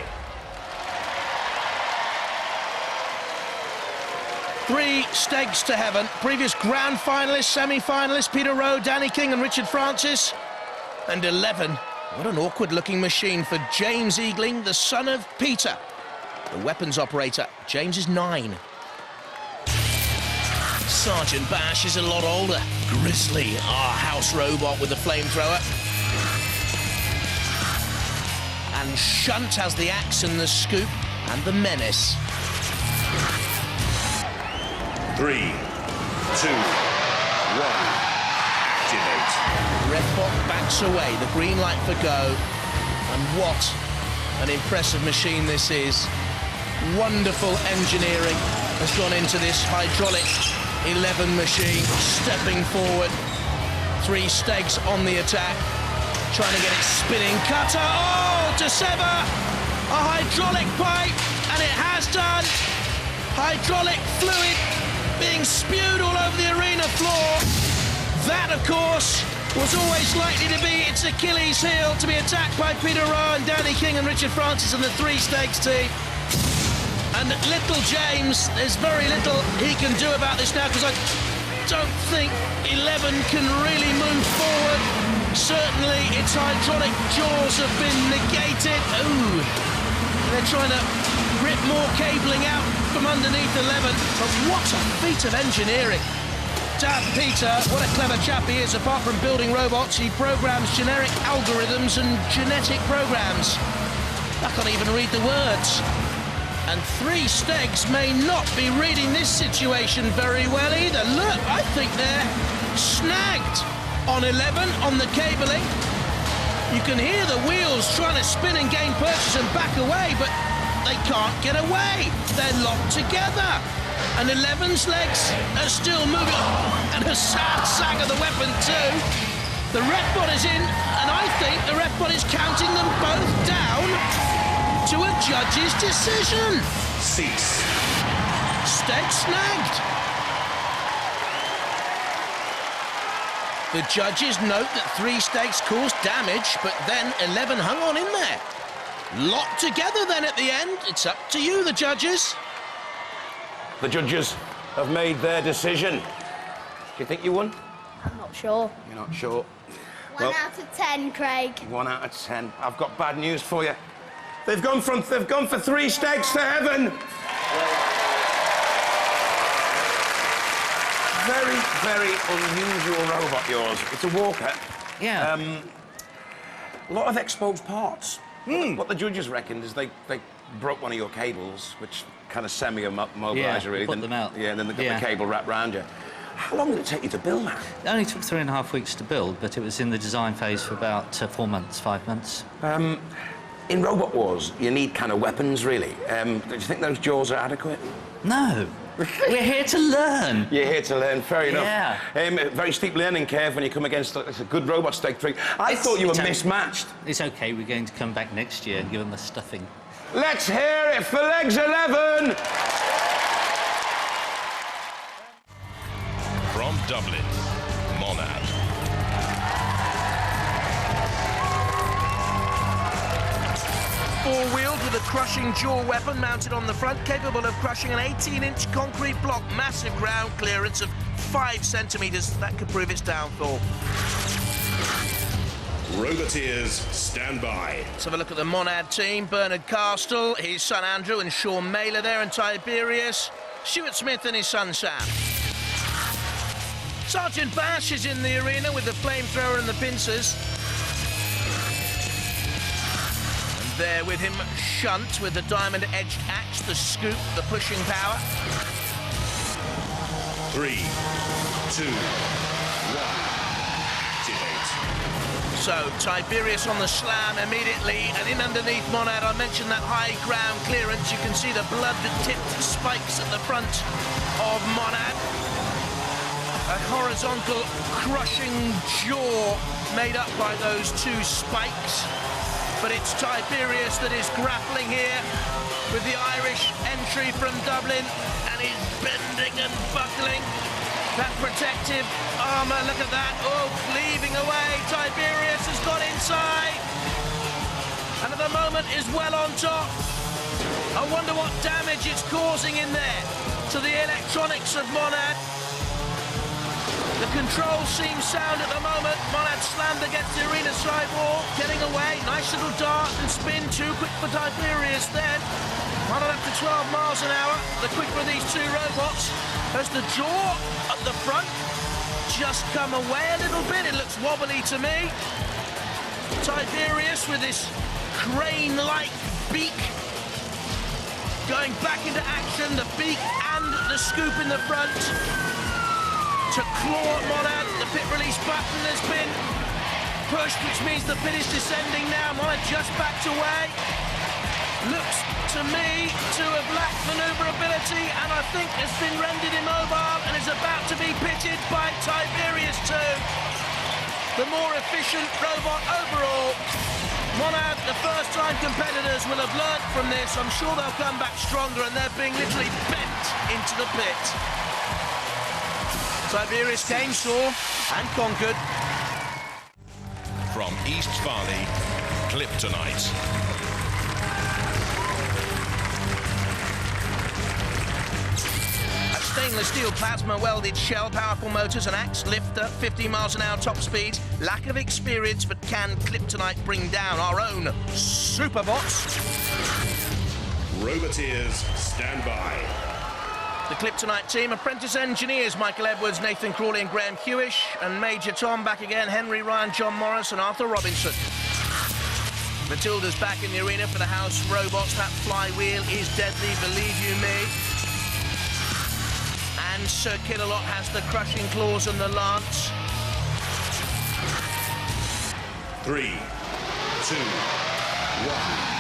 3 Stegs to Heaven. Previous grand finalists, semi-finalists, Peter Rowe, Danny King and Richard Francis. And 11. What an awkward-looking machine for James Eagling, the son of Peter. The weapons operator, James is 9. Sergeant Bash is a lot older. Grizzly, our house robot with a flamethrower. And Shunt has the axe and the scoop and the menace. 3, 2, 1, activate. Refbot backs away, the green light for go. And what an impressive machine this is. Wonderful engineering has gone into this hydraulic 11 machine, stepping forward. 3 Stegs on the attack, trying to get it spinning. Cutter, oh, to sever a hydraulic pipe, and it has done. Hydraulic fluid being spewed all over the arena floor. That, of course, was always likely to be its Achilles heel, to be attacked by Peter Rowe and Danny King and Richard Francis and the 3 Stegs team. And little James, there's very little he can do about this now, because I don't think 11 can really move forward. Certainly its hydraulic jaws have been negated. Ooh, they're trying to rip more cabling out from underneath 11. But what a feat of engineering. Dad Peter, what a clever chap he is. Apart from building robots, he programs generic algorithms and genetic programs. I can't even read the words. And 3 Stegs may not be reading this situation very well either. Look, I think they're snagged on 11 on the cabling. You can hear the wheels trying to spin and gain purchase and back away, but they can't get away. They're locked together. And 11's legs are still moving. And a sad sag of the weapon too. The Refbot is in, and I think the Refbot is counting them both down to a judge's decision. Cease. Steg snagged. The judges note that 3 stakes caused damage, but then 11 hung on in there. Locked together then at the end. It's up to you, the judges. The judges have made their decision. Do you think you won? I'm not sure. You're not sure? 1 out of 10, Craig. 1 out of 10. I've got bad news for you. They've gone for 3 stakes to heaven. Very, very unusual robot, yours. It's a walker. Yeah. A lot of exposed parts. What the judges reckoned is they broke one of your cables, which kind of semi-immobilised you, really. Put them out. Yeah, and then they got the cable wrapped round you. How long did it take you to build that? It only took 3.5 weeks to build, but it was in the design phase for about 4 months, 5 months. In Robot Wars, you need kind of weapons, really. Do you think those jaws are adequate? No. We're here to learn. You're here to learn, fair enough. Yeah. Very steep learning curve when you come against a good robot stake 3. I thought you were mismatched. It's OK, we're going to come back next year and give them the stuffing. Let's hear it for Legs 11! From Dublin, Monad. Four-wheeled with a crushing jaw weapon mounted on the front, capable of crushing an 18-inch concrete block, massive ground clearance of 5 centimetres. That could prove its downfall. Roboteers, stand by. Let's have a look at the Monad team. Bernard Castle, his son Andrew, and Sean Mailer there, and Tiberius. Stuart Smith and his son Sam. Sergeant Bash is in the arena with the flamethrower and the pincers. And there with him, Shunt with the diamond-edged axe, the scoop, the pushing power. 3, 2, 1. Activate. So, Tiberius on the slam immediately, and in underneath Monad, I mentioned that high ground clearance. You can see the blood-tipped spikes at the front of Monad. A horizontal crushing jaw made up by those 2 spikes. But it's Tiberius that is grappling here with the Irish entry from Dublin, and he's bending and buckling. That protective armour, look at that. Oh, cleaving away. Tiberius has got inside. And at the moment is well on top. I wonder what damage it's causing in there to the electronics of Monad. The controls seem sound at the moment. Monad slammed against the arena side wall, getting away. Nice little dart and spin, too quick for Tiberius then. Monad up to 12 miles an hour. The quicker of these 2 robots. As the jaw at the front just come away a little bit. It looks wobbly to me. Tiberius with this crane-like beak going back into action. The beak and the scoop in the front to claw at Monad. The pit release button has been pushed, which means the pit is descending now. Monad just backed away. Looks to me to have lacked manoeuvrability, and I think has been rendered immobile and is about to be pitted by Tiberius too. The more efficient robot overall. Monad, the first-time competitors, will have learnt from this. I'm sure they'll come back stronger, and they're being literally bent into the pit. Tiberius came, saw, and conquered. From East Farley, Kliptonite. Stainless steel plasma welded shell, powerful motors, an axe lifter, 50 miles an hour top speed, lack of experience, but can Kliptonite bring down our own Superbots? Roboteers, stand by. The Kliptonite team, apprentice engineers, Michael Edwards, Nathan Crawley and Graham Hewish, and Major Tom back again, Henry Ryan, John Morris and Arthur Robinson. Matilda's back in the arena for the house robots. That flywheel is deadly, believe you me. And Sir Killalot has the crushing claws and the lance. 3, 2, 1.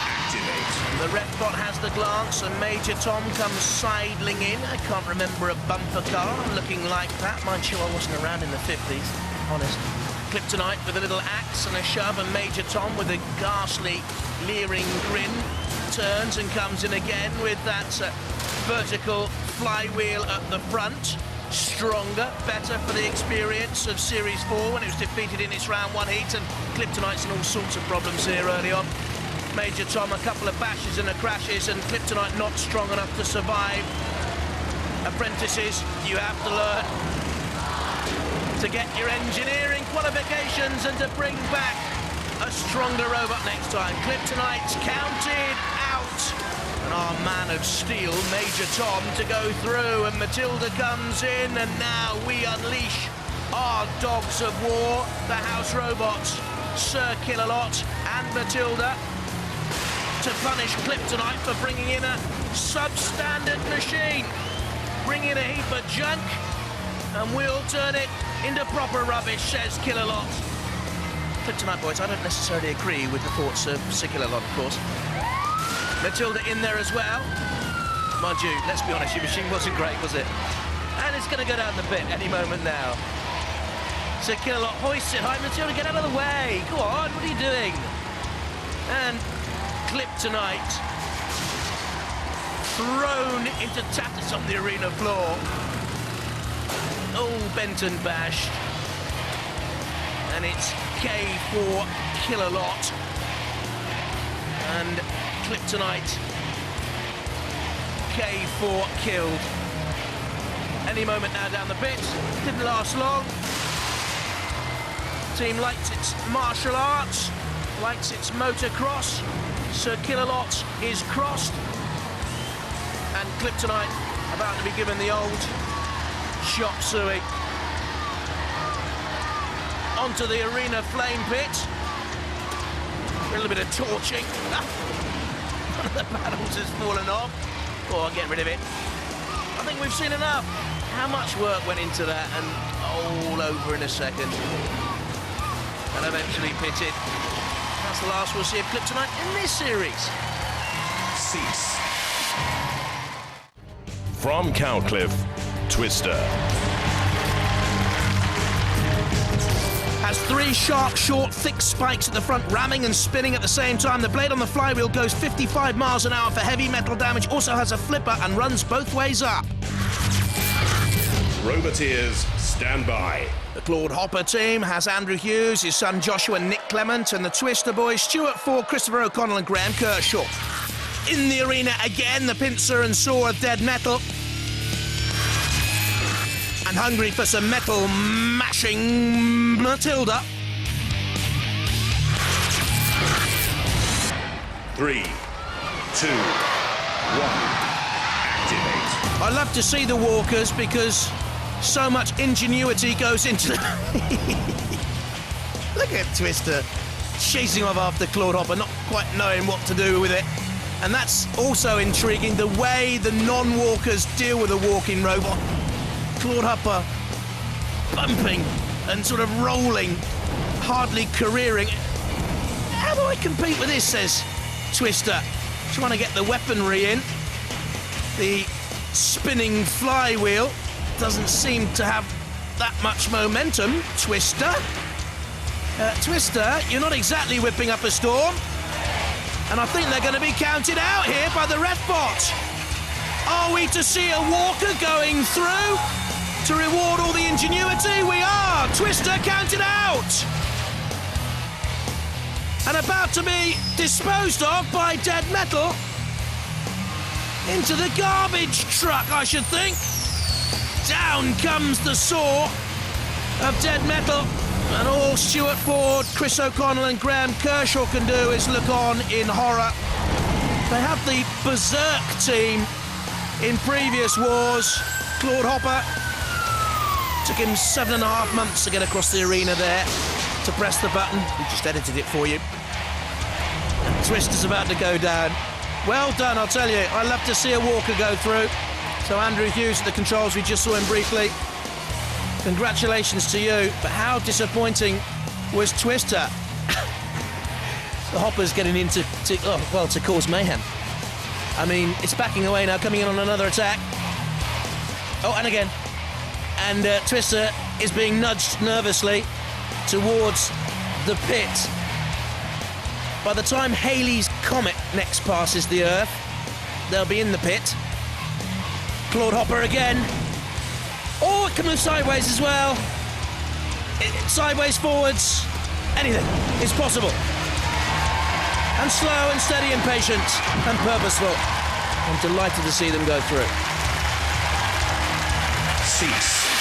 Activate. The Repbot has the glance, and Major Tom comes sidling in. I can't remember a bumper car looking like that. Mind you, I wasn't around in the 50s, honest. Kliptonite with a little axe and a shove, and Major Tom with a ghastly, leering grin turns and comes in again with that vertical flywheel at the front. stronger, better for the experience of Series 4 when it was defeated in its round 1 heat, and Kliptonite's in all sorts of problems here early on. Major Tom, a couple of bashes and crashes, and Kliptonite not strong enough to survive. Apprentices, you have to learn to get your engineering qualifications and to bring back a stronger robot next time. Kliptonite's counted out. And our man of steel, Major Tom, to go through, and Matilda comes in, and now we unleash our dogs of war, the house robots, Sir Kill-A-Lot and Matilda, to punish Kliptonite for bringing in a substandard machine. Bring in a heap of junk, and we'll turn it into proper rubbish, says Kill-A-Lot. Kliptonite boys, I don't necessarily agree with the thoughts of Sir Kill-A-Lot, of course. Matilda in there as well. Mind you, let's be honest, your machine wasn't great, was it? And it's going to go down the pit any moment now. So Kill-A-Lot hoists it high. Matilda, get out of the way. Go on, what are you doing? And Kliptonite thrown into tatters on the arena floor. All bent and bashed. And it's K4 Kill-A-Lot. And Kliptonite, K4 killed. Any moment now down the pit. Didn't last long. Team likes its martial arts, likes its motocross. Sir Kill-A-Lot is crossed. And Kliptonite about to be given the old chop suey. Onto the arena flame pit. A little bit of torching. One of the paddles has fallen off. Oh, I'll get rid of it. I think we've seen enough. How much work went into that, and all over in a second. And eventually pitted. That's the last we'll see of Kliptonite in this series. Cease. From Cowcliff, Twister. Has 3 sharp, short, thick spikes at the front, ramming and spinning at the same time. The blade on the flywheel goes 55 miles an hour for heavy metal damage. Also has a flipper and runs both ways up. Roboteers, stand by. The Claude Hopper team has Andrew Hughes, his son Joshua, Nick Clement, and the Twister boys, Stuart Ford, Christopher O'Connell and Graham Kershaw. In the arena again, the pincer and saw of dead metal. And hungry for some metal mashing Matilda. 3, 2, 1. Activate. I love to see the walkers because so much ingenuity goes into them. Look at Twister chasing off after Claude Hopper, not quite knowing what to do with it. And that's also intriguing, the way the non-walkers deal with a walking robot. Claude Hopper bumping and sort of rolling, hardly careering. How do I compete with this, says Twister, trying to get the weaponry in. The spinning flywheel doesn't seem to have that much momentum, Twister. Twister, you're not exactly whipping up a storm. And I think they're going to be counted out here by the ref bot. Are we to see a walker going through to reward all the ingenuity? We are! Twister counted out! And about to be disposed of by dead metal into the garbage truck, I should think. Down comes the saw of dead metal. And all Stuart Ford, Chris O'Connell and Graham Kershaw can do is look on in horror. They have the Berserk team in previous wars. Claude Hopper took him 7.5 months to get across the arena there to press the button. We just edited it for you. And Twister's about to go down. Well done, I'll tell you. I love to see a walker go through. So Andrew Hughes at the controls, we just saw him briefly. Congratulations to you, but how disappointing was Twister? The Hopper's getting into, to cause mayhem. I mean, it's backing away now, coming in on another attack. Oh, and again. And Twister is being nudged nervously towards the pit. By the time Halley's Comet next passes the Earth, they'll be in the pit. Claude Hopper again. Oh, can move sideways as well. Sideways, forwards, anything is possible. And slow and steady and patient and purposeful. I'm delighted to see them go through. Cease.